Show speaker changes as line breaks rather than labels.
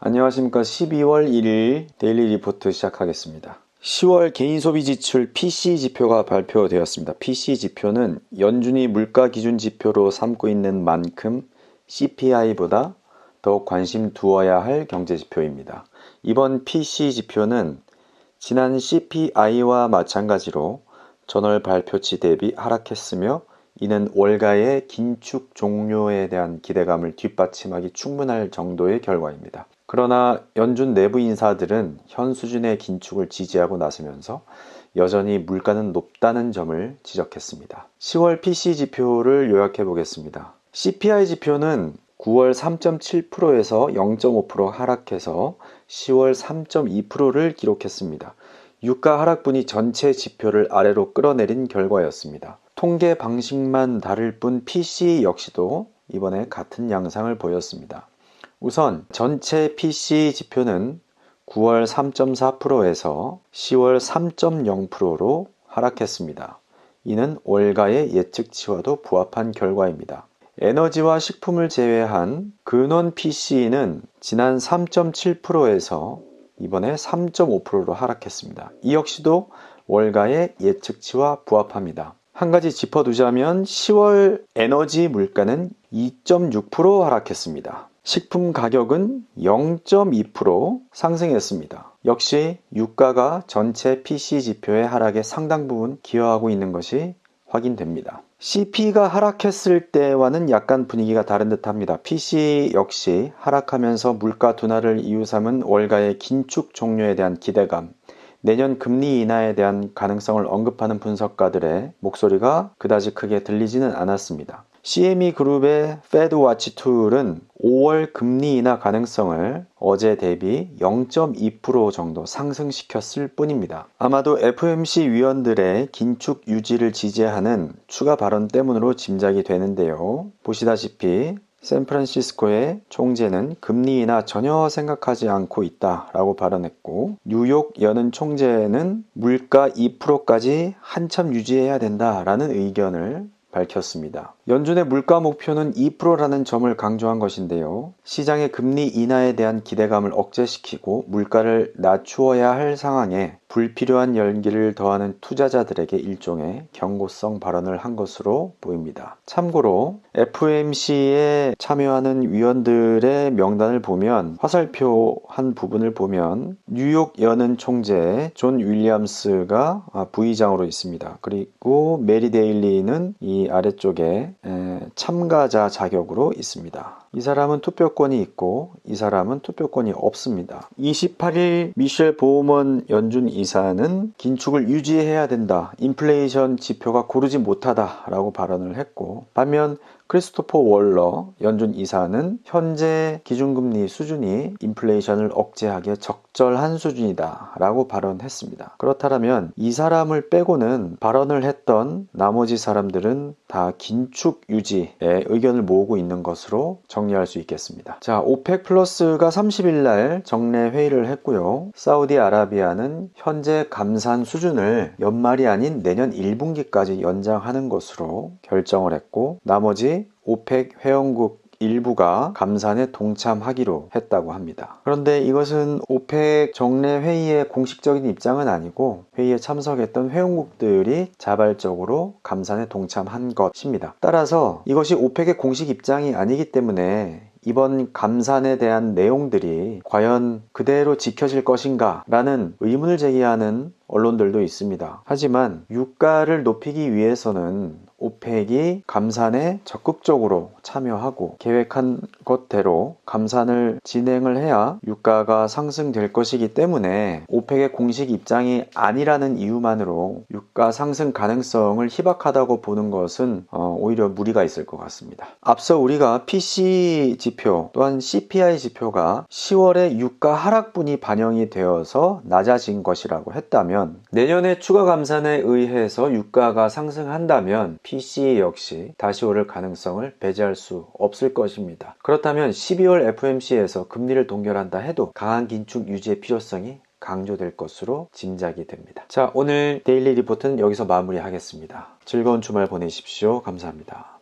안녕하십니까. 12월 1일 데일리 리포트 시작하겠습니다. 10월 개인소비지출 PC지표가 발표되었습니다. PC지표는 연준이 물가기준지표로 삼고 있는 만큼 CPI보다 더욱 관심 두어야 할 경제지표입니다. 이번 PC지표는 지난 CPI와 마찬가지로 전월 발표치 대비 하락했으며 이는 월가의 긴축 종료에 대한 기대감을 뒷받침하기 충분할 정도의 결과입니다. 그러나 연준 내부 인사들은 현 수준의 긴축을 지지하고 나서면서 여전히 물가는 높다는 점을 지적했습니다. 10월 PC 지표를 요약해 보겠습니다. CPI 지표는 9월 3.7%에서 0.5% 하락해서 10월 3.2%를 기록했습니다. 유가 하락분이 전체 지표를 아래로 끌어내린 결과였습니다. 통계 방식만 다를 뿐 PC 역시도 이번에 같은 양상을 보였습니다. 우선 전체 PC 지표는 9월 3.4%에서 10월 3.0%로 하락했습니다. 이는 월가의 예측치와도 부합한 결과입니다. 에너지와 식품을 제외한 근원 PC는 지난 3.7%에서 이번에 3.5%로 하락했습니다. 이 역시도 월가의 예측치와 부합합니다. 한 가지 짚어두자면 10월 에너지 물가는 2.6% 하락했습니다. 식품 가격은 0.2% 상승했습니다. 역시 유가가 전체 PC 지표의 하락에 상당 부분 기여하고 있는 것이 확인됩니다. CP가 하락했을 때와는 약간 분위기가 다른 듯합니다. PC 역시 하락하면서 물가 둔화를 이유 삼은 월가의 긴축 종료에 대한 기대감, 내년 금리 인하에 대한 가능성을 언급하는 분석가들의 목소리가 그다지 크게 들리지는 않았습니다. CME 그룹의 페드워치 툴은 5월 금리 인하 가능성을 어제 대비 0.2% 정도 상승시켰을 뿐입니다. 아마도 FOMC 위원들의 긴축 유지를 지지하는 추가 발언 때문으로 짐작이 되는데요. 보시다시피 샌프란시스코의 총재는 금리 인하 전혀 생각하지 않고 있다라고 발언했고, 뉴욕 여는 총재는 물가 2%까지 한참 유지해야 된다라는 의견을 밝혔습니다. 연준의 물가 목표는 2%라는 점을 강조한 것인데요. 시장의 금리 인하에 대한 기대감을 억제시키고 물가를 낮추어야 할 상황에 불필요한 열기를 더하는 투자자들에게 일종의 경고성 발언을 한 것으로 보입니다. 참고로 FOMC에 참여하는 위원들의 명단을 보면, 화살표 한 부분을 보면 뉴욕 여는 총재 존 윌리엄스가 부의장으로 있습니다. 그리고 메리 데일리는 이 아래쪽에 참가자 자격으로 있습니다. 이 사람은 투표권이 있고 이 사람은 투표권이 없습니다. 28일 미셸 보우먼 연준 이사는 긴축을 유지해야 된다, 인플레이션 지표가 고르지 못하다 라고 발언을 했고, 반면 크리스토퍼 월러 연준 이사는 현재 기준금리 수준이 인플레이션을 억제하기에 적절한 수준이다 라고 발언했습니다. 그렇다면 이 사람을 빼고는 발언을 했던 나머지 사람들은 다 긴축 유지에 의견을 모으고 있는 것으로 정리할 수 있겠습니다. 자, 오펙 플러스가 30일 날 정례 회의를 했고요. 사우디아라비아는 현재 감산 수준을 연말이 아닌 내년 1분기까지 연장하는 것으로 결정을 했고, 나머지 오펙 회원국 일부가 감산에 동참하기로 했다고 합니다. 그런데 이것은 오펙 정례 회의의 공식적인 입장은 아니고 회의에 참석했던 회원국들이 자발적으로 감산에 동참한 것입니다. 따라서 이것이 오펙의 공식 입장이 아니기 때문에 이번 감산에 대한 내용들이 과연 그대로 지켜질 것인가 라는 의문을 제기하는 언론들도 있습니다. 하지만 유가를 높이기 위해서는 오펙이 감산에 적극적으로 참여하고 계획한 것대로 감산을 진행을 해야 유가가 상승될 것이기 때문에 오펙의 공식 입장이 아니라는 이유만으로 유가 상승 가능성을 희박하다고 보는 것은 오히려 무리가 있을 것 같습니다. 앞서 우리가 PC 지표 또한 CPI 지표가 10월에 유가 하락분이 반영이 되어서 낮아진 것이라고 했다면, 내년에 추가 감산에 의해서 유가가 상승한다면 PC 역시 다시 오를 가능성을 배제할 수 없을 것입니다. 그렇다면 12월 FOMC에서 금리를 동결한다 해도 강한 긴축 유지의 필요성이 강조될 것으로 짐작이 됩니다. 자, 오늘 데일리 리포트는 여기서 마무리하겠습니다. 즐거운 주말 보내십시오. 감사합니다.